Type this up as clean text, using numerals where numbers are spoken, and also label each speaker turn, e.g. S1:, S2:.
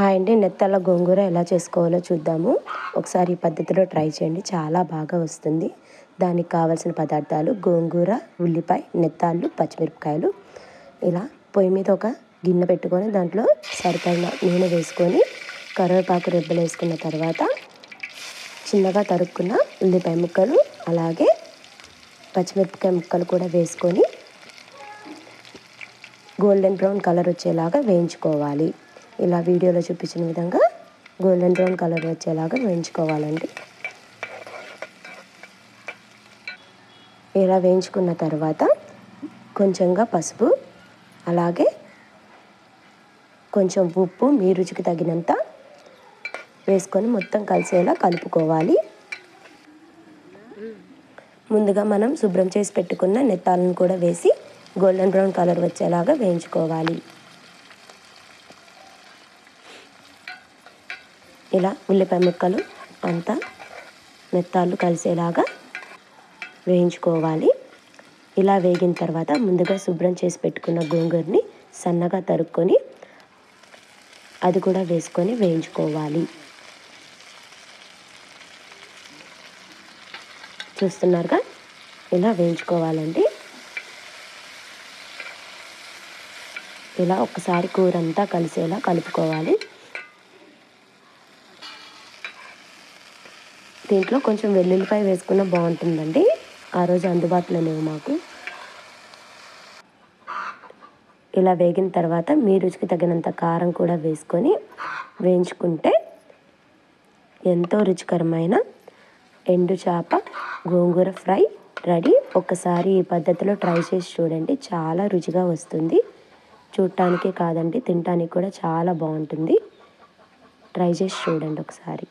S1: Hi అండి, నెత్తళ్ళ గోంగూర ఎలా చేసుకోవాలో చూద్దాము. ఒకసారి ఈ పద్ధతిలో ట్రై చేయండి, చాలా బాగా వస్తుంది. దానికి కావాల్సిన పదార్థాలు గోంగూర, ఉల్లిపాయ, నెత్తాళ్ళు, పచ్చిమిరపకాయలు. ఇలా పొయ్యి మీద ఒక గిన్నె పెట్టుకొని దాంట్లో సరిపడిన నూనె వేసుకొని కరివేపాకు రెబ్బలు వేసుకున్న తర్వాత చిన్నగా తరుక్కున్న ఉల్లిపాయ ముక్కలు అలాగే పచ్చిమిరపకాయ ముక్కలు కూడా వేసుకొని గోల్డెన్ బ్రౌన్ కలర్ వచ్చేలాగా వేయించుకోవాలి. ఇలా వీడియోలో చూపించిన విధంగా గోల్డెన్ బ్రౌన్ కలర్ వచ్చేలాగా వేయించుకోవాలండి. ఇలా వేయించుకున్న తర్వాత కొంచెంగా పసుపు అలాగే కొంచెం ఉప్పు మీ రుచికి తగినంత వేసుకొని మొత్తం కలిసేలా కలుపుకోవాలి. ముందుగా మనం శుభ్రం చేసి పెట్టుకున్న నెత్తాలను కూడా వేసి గోల్డెన్ బ్రౌన్ కలర్ వచ్చేలాగా వేయించుకోవాలి. ఇలా ఉల్లిపాయ ముక్కలు అంతా నెత్తాళ్ళు కలిసేలాగా వేయించుకోవాలి. ఇలా వేగిన తర్వాత ముందుగా శుభ్రం చేసి పెట్టుకున్న గోంగూరని సన్నగా తరుక్కొని అది కూడా వేసుకొని వేయించుకోవాలి. చూస్తున్నారుగా, ఇలా వేయించుకోవాలండి. ఇలా ఒకసారి కూర అంతా కలిసేలా కలుపుకోవాలి. దీంట్లో కొంచెం వెల్లుల్లిపాయ వేసుకున్న బాగుంటుందండి. ఆ రోజు అందుబాటులో లేవు మాకు. ఇలా వేగిన తర్వాత మీ రుచికి తగినంత కారం కూడా వేసుకొని వేయించుకుంటే ఎంతో రుచికరమైన ఎండు చేప గోంగూర ఫ్రై రెడీ. ఒకసారి ఈ పద్ధతిలో ట్రై చేసి చూడండి, చాలా రుచిగా వస్తుంది. చూడటానికే కాదండి, తినటానికి కూడా చాలా బాగుంటుంది. ట్రై చేసి చూడండి ఒకసారి.